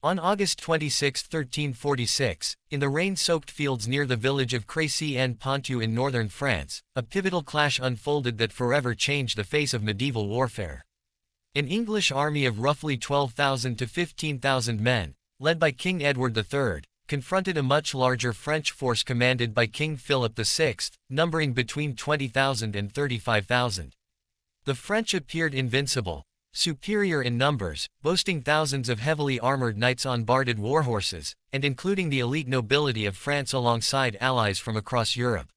On August 26, 1346, in the rain-soaked fields near the village of Crécy en Ponthieu in northern France, a pivotal clash unfolded that forever changed the face of medieval warfare. An English army of roughly 12,000 to 15,000 men, led by King Edward III, confronted a much larger French force commanded by King Philip VI, numbering between 20,000 and 35,000. The French appeared invincible, superior in numbers, boasting thousands of heavily armored knights on barded warhorses, and including the elite nobility of France alongside allies from across Europe.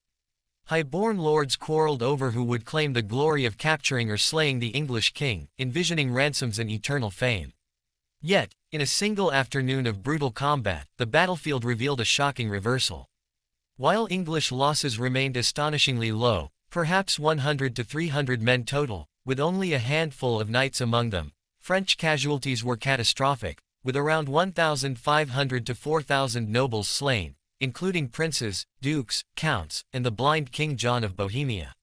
High-born lords quarreled over who would claim the glory of capturing or slaying the English king, envisioning ransoms and eternal fame. Yet, in a single afternoon of brutal combat, the battlefield revealed a shocking reversal. While English losses remained astonishingly low, perhaps 100 to 300 men total, with only a handful of knights among them, French casualties were catastrophic, with around 1,500 to 4,000 nobles slain, including princes, dukes, counts, and the blind King John of Bohemia.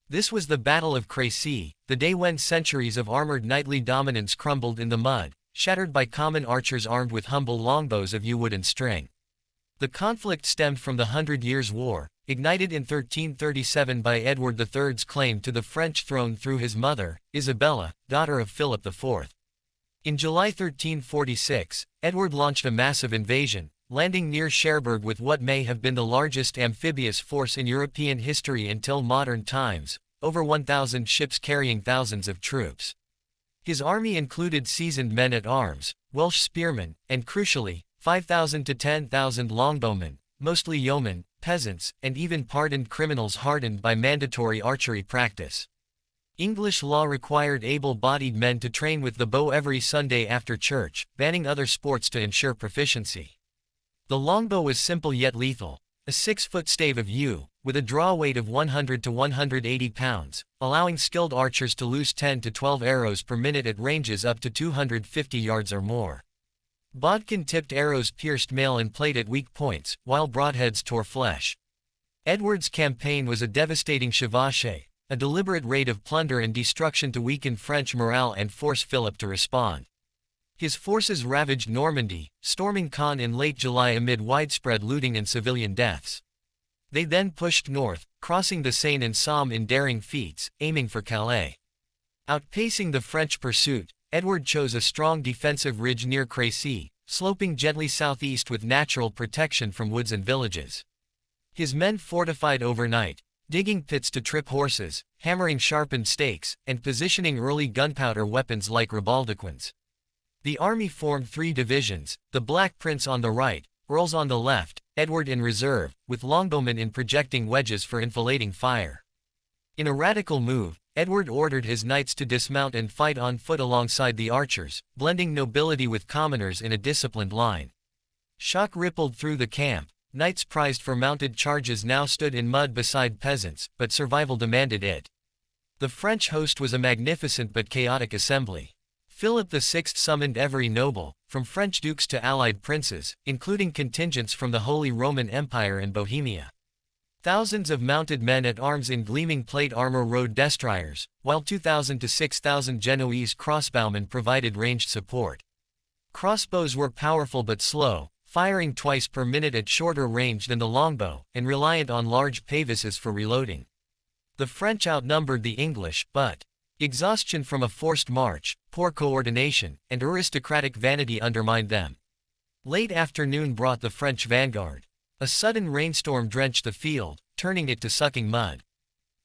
This was the Battle of Crécy, the day when centuries of armored knightly dominance crumbled in the mud, shattered by common archers armed with humble longbows of yew wood and string. The conflict stemmed from the Hundred Years' War, ignited in 1337 by Edward III's claim to the French throne through his mother, Isabella, daughter of Philip IV. In July 1346, Edward launched a massive invasion, landing near Cherbourg with what may have been the largest amphibious force in European history until modern times, over 1,000 ships carrying thousands of troops. His army included seasoned men-at-arms, Welsh spearmen, and crucially, 5,000 to 10,000 longbowmen, mostly yeomen, peasants, and even pardoned criminals hardened by mandatory archery practice. English law required able-bodied men to train with the bow every Sunday after church, banning other sports to ensure proficiency. The longbow was simple yet lethal, a 6-foot stave of yew, with a draw weight of 100 to 180 pounds, allowing skilled archers to loose 10 to 12 arrows per minute at ranges up to 250 yards or more. Bodkin-tipped arrows pierced mail and plate at weak points, while broadheads tore flesh. Edward's campaign was a devastating chevauchée, a deliberate raid of plunder and destruction to weaken French morale and force Philip to respond. His forces ravaged Normandy, storming Caen in late July amid widespread looting and civilian deaths. They then pushed north, crossing the Seine and Somme in daring feats, aiming for Calais. Outpacing the French pursuit, Edward chose a strong defensive ridge near Crécy, sloping gently southeast with natural protection from woods and villages. His men fortified overnight, digging pits to trip horses, hammering sharpened stakes, and positioning early gunpowder weapons like ribaldequins. The army formed 3 divisions, the Black Prince on the right, Earls on the left, Edward in reserve, with longbowmen in projecting wedges for enfilading fire. In a radical move, Edward ordered his knights to dismount and fight on foot alongside the archers, blending nobility with commoners in a disciplined line. Shock rippled through the camp. Knights prized for mounted charges now stood in mud beside peasants, but survival demanded it. The French host was a magnificent but chaotic assembly. Philip VI summoned every noble, from French dukes to allied princes, including contingents from the Holy Roman Empire and Bohemia. Thousands of mounted men at arms in gleaming plate armor rode destriers, while 2,000 to 6,000 Genoese crossbowmen provided ranged support. Crossbows were powerful but slow, firing twice per minute at shorter range than the longbow, and reliant on large pavises for reloading. The French outnumbered the English, but exhaustion from a forced march, poor coordination, and aristocratic vanity undermined them. Late afternoon brought the French vanguard. A sudden rainstorm drenched the field, turning it to sucking mud.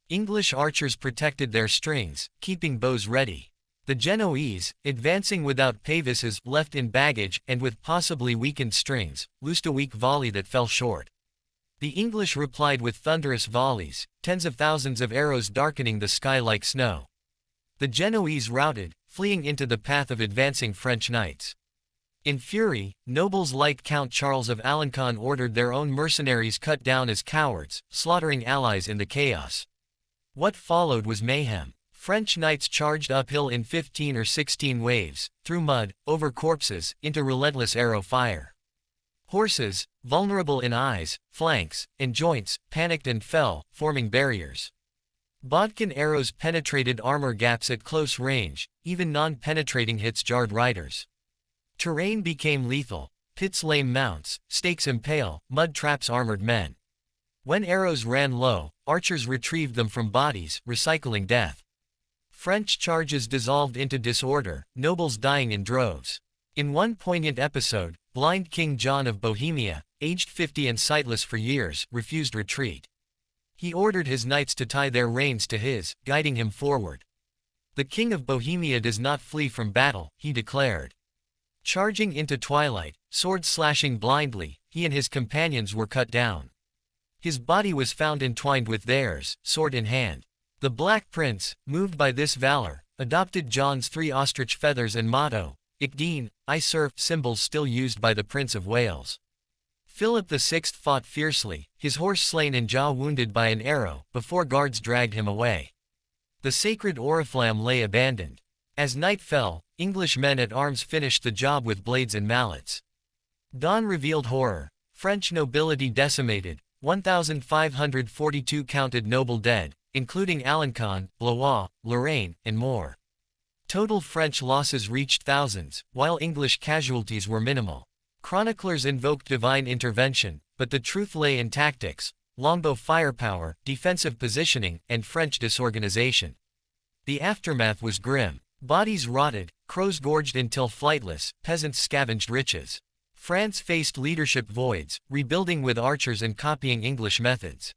English archers protected their strings, keeping bows ready. The Genoese, advancing without pavises, left in baggage, and with possibly weakened strings, loosed a weak volley that fell short. The English replied with thunderous volleys, tens of thousands of arrows darkening the sky like snow. The Genoese routed, fleeing into the path of advancing French knights. In fury, nobles like Count Charles of Alencon ordered their own mercenaries cut down as cowards, slaughtering allies in the chaos. What followed was mayhem. French knights charged uphill in 15 or 16 waves, through mud, over corpses, into relentless arrow fire. Horses, vulnerable in eyes, flanks, and joints, panicked and fell, forming barriers. Bodkin arrows penetrated armor gaps at close range, even non-penetrating hits jarred riders. Terrain became lethal. Pits lame mounts, stakes impale, mud traps armored men. When arrows ran low, archers retrieved them from bodies, recycling death. French charges dissolved into disorder, nobles dying in droves. In one poignant episode, blind King John of Bohemia, aged 50 and sightless for years, refused retreat. He ordered his knights to tie their reins to his, guiding him forward. "The King of Bohemia does not flee from battle," he declared. Charging into twilight, sword slashing blindly, he and his companions were cut down. His body was found entwined with theirs, sword in hand. The Black Prince, moved by this valor, adopted John's 3 ostrich feathers and motto, "Ich dien, I serve," symbols still used by the Prince of Wales. Philip VI fought fiercely, his horse slain and jaw wounded by an arrow, before guards dragged him away. The sacred oriflamme lay abandoned. As night fell, English men at arms finished the job with blades and mallets. Dawn revealed horror. French nobility decimated, 1,542 counted noble dead, including Alencon, Blois, Lorraine, and more. Total French losses reached thousands, while English casualties were minimal. Chroniclers invoked divine intervention, but the truth lay in tactics, longbow firepower, defensive positioning, and French disorganization. The aftermath was grim. Bodies rotted, crows gorged until flightless, peasants scavenged riches. France faced leadership voids, rebuilding with archers and copying English methods.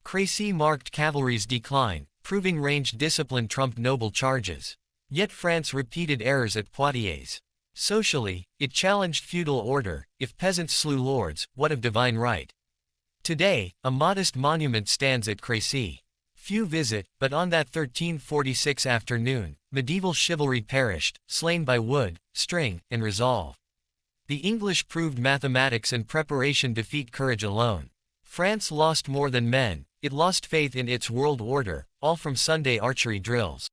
Crécy marked cavalry's decline, proving ranged discipline trumped noble charges. Yet France repeated errors at Poitiers. Socially, it challenged feudal order. If peasants slew lords, what of divine right? Today, a modest monument stands at Crécy. Few visit, but on that 1346 afternoon, medieval chivalry perished, slain by wood, string, and resolve. The English proved mathematics and preparation defeat courage alone. France lost more than men, it lost faith in its world order, all from Sunday archery drills.